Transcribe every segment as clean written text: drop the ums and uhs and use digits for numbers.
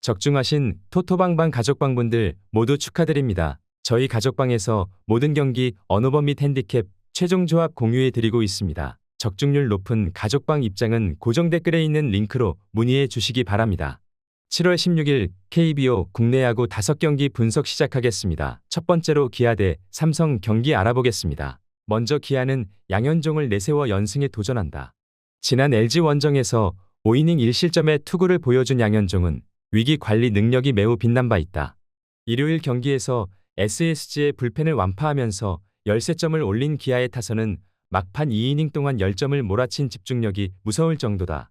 적중하신 토토방방 가족방분들 모두 축하드립니다. 저희 가족방에서 모든 경기 언오버 및 핸디캡 최종 조합 공유해 드리고 있습니다. 적중률 높은 가족방 입장은 고정 댓글에 있는 링크로 문의해 주시기 바랍니다. 7월 16일 KBO 국내 야구 5경기 분석 시작하겠습니다. 첫 번째로 기아 대 삼성 경기 알아보겠습니다. 먼저 기아는 양현종을 내세워 연승에 도전한다. 지난 LG 원정에서 5이닝 1실점의 투구를 보여준 양현종은 위기 관리 능력이 매우 빛난 바 있다. 일요일 경기에서 SSG의 불펜을 완파하면서 13점을 올린 기아의 타선은 막판 2이닝 동안 10점을 몰아친 집중력이 무서울 정도다.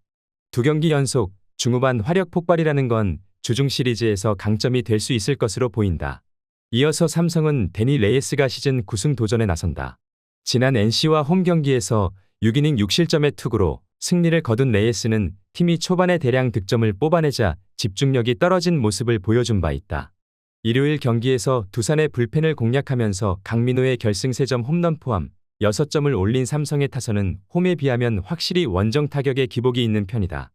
2경기 연속 중후반 화력 폭발이라는 건 주중 시리즈에서 강점이 될 수 있을 것으로 보인다. 이어서 삼성은 데니 레이스가 시즌 9승 도전에 나선다. 지난 NC와 홈 경기에서 6이닝 6실점의 투구로 승리를 거둔 레이스는 팀이 초반에 대량 득점을 뽑아내자 집중력이 떨어진 모습을 보여준 바 있다. 일요일 경기에서 두산의 불펜을 공략하면서 강민호의 결승 3점 홈런 포함 6점을 올린 삼성의 타선은 홈에 비하면 확실히 원정 타격에 기복이 있는 편이다.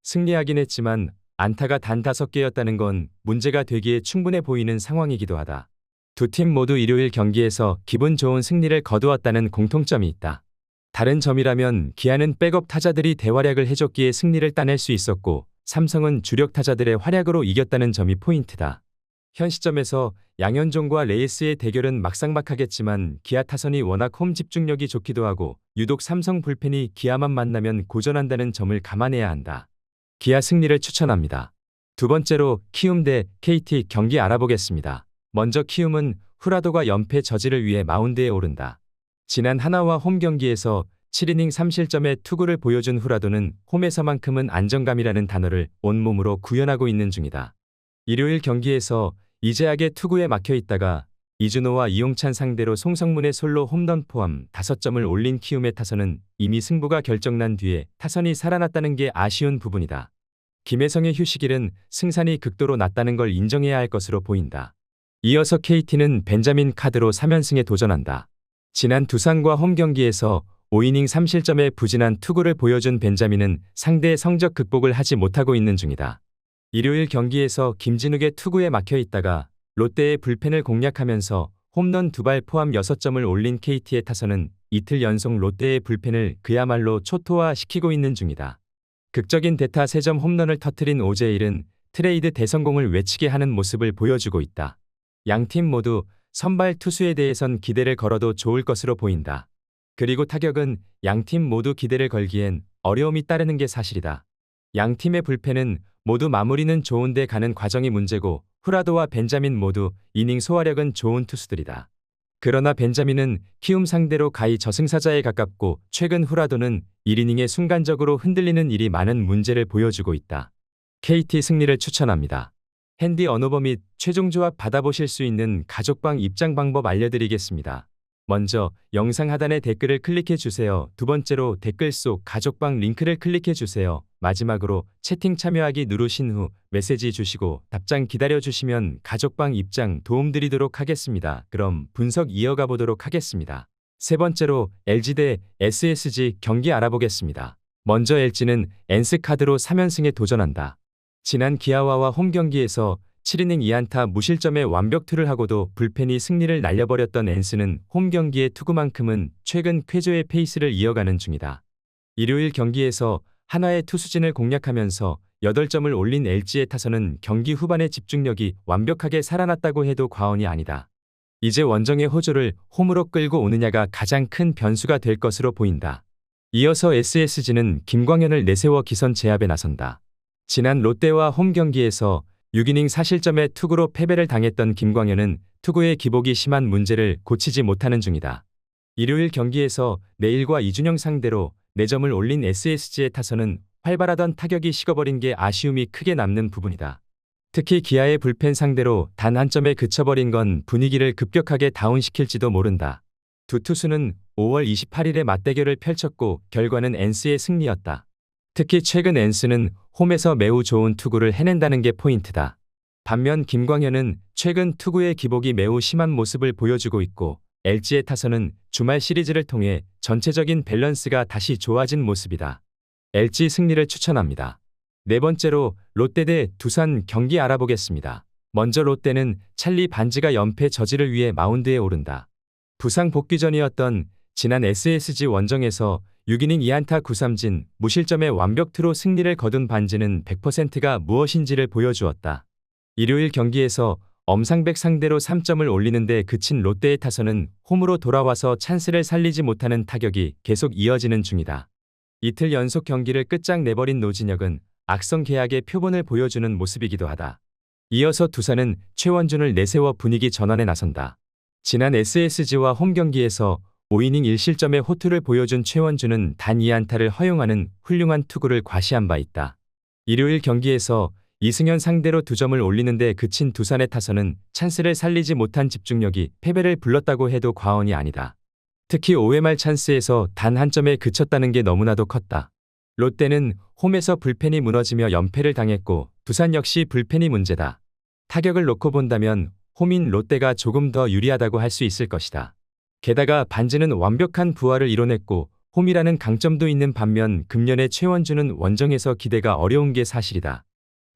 승리하긴 했지만 안타가 단 5개였다는 건 문제가 되기에 충분해 보이는 상황이기도 하다. 두 팀 모두 일요일 경기에서 기분 좋은 승리를 거두었다는 공통점이 있다. 다른 점이라면 기아는 백업 타자들이 대활약을 해줬기에 승리를 따낼 수 있었고 삼성은 주력 타자들의 활약으로 이겼다는 점이 포인트다. 현 시점에서 양현종과 레이스의 대결은 막상막하겠지만 기아 타선이 워낙 홈 집중력이 좋기도 하고 유독 삼성 불펜이 기아만 만나면 고전한다는 점을 감안해야 한다. 기아 승리를 추천합니다. 두 번째로 키움 대 KT 경기 알아보겠습니다. 먼저 키움은 후라도가 연패 저지를 위해 마운드에 오른다. 지난 하나와 홈 경기에서 7이닝 3실점의 투구를 보여준 후라도는 홈에서만큼은 안정감이라는 단어를 온몸으로 구현하고 있는 중이다. 일요일 경기에서 이재학의 투구에 막혀 있다가 이준호와 이용찬 상대로 송성문의 솔로 홈런 포함 5점을 올린 키움의 타선은 이미 승부가 결정난 뒤에 타선이 살아났다는 게 아쉬운 부분이다. 김혜성의 휴식일은 승산이 극도로 낮다는 걸 인정해야 할 것으로 보인다. 이어서 KT는 벤자민 카드로 3연승에 도전한다. 지난 두산과 홈 경기에서 5이닝 3실점의 부진한 투구를 보여준 벤자민은 상대의 성적 극복을 하지 못하고 있는 중이다. 일요일 경기에서 김진욱의 투구에 막혀 있다가 롯데의 불펜을 공략하면서 홈런 2발 포함 6점을 올린 KT의 타선은 이틀 연속 롯데의 불펜을 그야말로 초토화시키고 있는 중이다. 극적인 대타 3점 홈런을 터뜨린 오재일은 트레이드 대성공을 외치게 하는 모습을 보여주고 있다. 양팀 모두 선발 투수에 대해선 기대를 걸어도 좋을 것으로 보인다. 그리고 타격은 양팀 모두 기대를 걸기엔 어려움이 따르는 게 사실이다. 양팀의 불펜은 모두 마무리는 좋은데 가는 과정이 문제고 후라도와 벤자민 모두 이닝 소화력은 좋은 투수들이다. 그러나 벤자민은 키움 상대로 가히 저승사자에 가깝고 최근 후라도는 1이닝에 순간적으로 흔들리는 일이 많은 문제를 보여주고 있다. KT 승리를 추천합니다. 핸디 언오버 및 최종 조합 받아보실 수 있는 가족방 입장 방법 알려드리겠습니다. 먼저 영상 하단의 댓글을 클릭해 주세요. 두 번째로 댓글 속 가족방 링크를 클릭해 주세요. 마지막으로 채팅 참여하기 누르신 후 메시지 주시고 답장 기다려 주시면 가족방 입장 도움드리도록 하겠습니다. 그럼 분석 이어가 보도록 하겠습니다. 세 번째로 LG 대 SSG 경기 알아보겠습니다. 먼저 LG는 엔스카드로 3연승에 도전한다. 지난 기아와와 홈 경기에서 7이닝 2안타 무실점의 완벽투를 하고도 불펜이 승리를 날려버렸던 엔스는 홈 경기의 투구만큼은 최근 쾌조의 페이스를 이어가는 중이다. 일요일 경기에서 한화의 투수진을 공략하면서 8점을 올린 LG의 타선은 경기 후반의 집중력이 완벽하게 살아났다고 해도 과언이 아니다. 이제 원정의 호조를 홈으로 끌고 오느냐가 가장 큰 변수가 될 것으로 보인다. 이어서 SSG는 김광현을 내세워 기선 제압에 나선다. 지난 롯데와 홈 경기에서 6이닝 4실점의 투구로 패배를 당했던 김광현은 투구의 기복이 심한 문제를 고치지 못하는 중이다. 일요일 경기에서 내일과 이준영 상대로 4점을 올린 SSG의 타선은 활발하던 타격이 식어버린 게 아쉬움이 크게 남는 부분이다. 특히 기아의 불펜 상대로 단 한 점에 그쳐버린 건 분위기를 급격하게 다운시킬지도 모른다. 두 투수는 5월 28일에 맞대결을 펼쳤고 결과는 엔스의 승리였다. 특히 최근 엔스는 홈에서 매우 좋은 투구를 해낸다는 게 포인트다. 반면 김광현은 최근 투구의 기복이 매우 심한 모습을 보여주고 있고 LG의 타선은 주말 시리즈를 통해 전체적인 밸런스가 다시 좋아진 모습이다. LG 승리를 추천합니다. 네 번째로 롯데 대 두산 경기 알아보겠습니다. 먼저 롯데는 찰리 반지가 연패 저지를 위해 마운드에 오른다. 부상 복귀 전이었던 지난 SSG 원정에서 6이닝 2안타 9삼진 무실점의 완벽 투로 승리를 거둔 반지는 100%가 무엇인지를 보여주었다. 일요일 경기에서 엄상백 상대로 3점을 올리는데 그친 롯데의 타선은 홈으로 돌아와서 찬스를 살리지 못하는 타격이 계속 이어지는 중이다. 이틀 연속 경기를 끝장내버린 노진혁은 악성 계약의 표본을 보여주는 모습이기도 하다. 이어서 두산은 최원준을 내세워 분위기 전환에 나선다. 지난 SSG와 홈 경기에서 5이닝 1실점의 호투를 보여준 최원준은 단 2안타를 허용하는 훌륭한 투구를 과시한 바 있다. 일요일 경기에서 이승현 상대로 2점을 올리는데 그친 두산의 타선은 찬스를 살리지 못한 집중력이 패배를 불렀다고 해도 과언이 아니다. 특히 5회 말 찬스에서 단 한 점에 그쳤다는 게 너무나도 컸다. 롯데는 홈에서 불펜이 무너지며 연패를 당했고 두산 역시 불펜이 문제다. 타격을 놓고 본다면 홈인 롯데가 조금 더 유리하다고 할 수 있을 것이다. 게다가 반지는 완벽한 부활을 이뤄냈고 홈이라는 강점도 있는 반면 금년에 최원준은 원정에서 기대가 어려운 게 사실이다.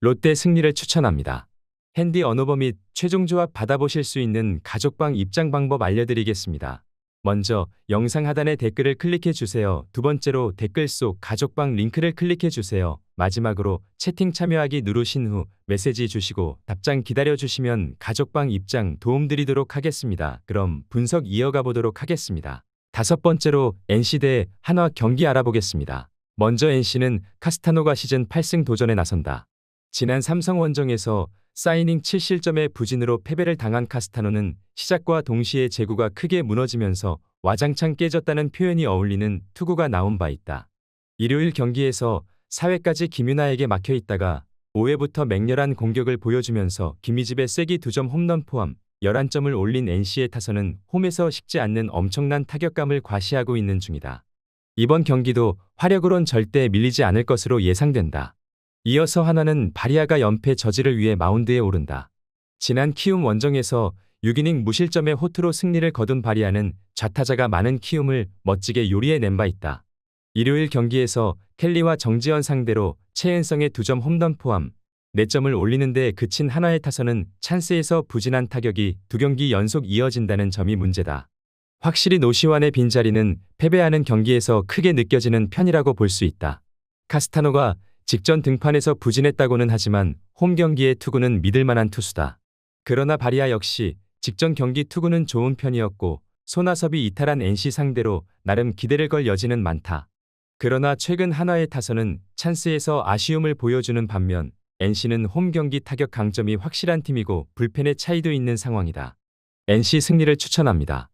롯데 승리를 추천합니다. 핸디 언어버 및 최종 조합 받아보실 수 있는 가족방 입장 방법 알려드리겠습니다. 먼저 영상 하단의 댓글을 클릭해 주세요. 두 번째로 댓글 속 가족방 링크를 클릭해 주세요. 마지막으로 채팅 참여하기 누르신 후 메시지 주시고 답장 기다려 주시면 가족방 입장 도움드리도록 하겠습니다. 그럼 분석 이어가 보도록 하겠습니다. 다섯 번째로 NC 대 한화 경기 알아보겠습니다. 먼저 NC는 카스타노가 시즌 8승 도전에 나선다. 지난 삼성 원정에서 4이닝 7실점의 부진으로 패배를 당한 카스타노는 시작과 동시에 제구가 크게 무너지면서 와장창 깨졌다는 표현이 어울리는 투구가 나온 바 있다. 일요일 경기에서 4회까지 김윤아에게 막혀 있다가 5회부터 맹렬한 공격을 보여주면서 김희집의 쐐기 2점 홈런 포함 11점을 올린 NC의 타선은 홈에서 식지 않는 엄청난 타격감을 과시하고 있는 중이다. 이번 경기도 화력으론 절대 밀리지 않을 것으로 예상된다. 이어서 하나는 바리아가 연패 저지를 위해 마운드에 오른다. 지난 키움 원정에서 6이닝 무실점의 호투로 승리를 거둔 바리아는 좌타자가 많은 키움을 멋지게 요리해낸 바 있다. 일요일 경기에서 켈리와 정지현 상대로 최은성의 2점 홈런 포함 4점을 올리는데 그친 한화의 타선은 찬스에서 부진한 타격이 2경기 연속 이어진다는 점이 문제다. 확실히 노시환의 빈자리는 패배하는 경기에서 크게 느껴지는 편이라고 볼 수 있다. 카스타노가 직전 등판에서 부진했다고는 하지만 홈 경기의 투구는 믿을만한 투수다. 그러나 바리아 역시 직전 경기 투구는 좋은 편이었고 손아섭이 이탈한 NC 상대로 나름 기대를 걸 여지는 많다. 그러나 최근 한화의 타선은 찬스에서 아쉬움을 보여주는 반면 NC는 홈 경기 타격 강점이 확실한 팀이고 불펜의 차이도 있는 상황이다. NC 승리를 추천합니다.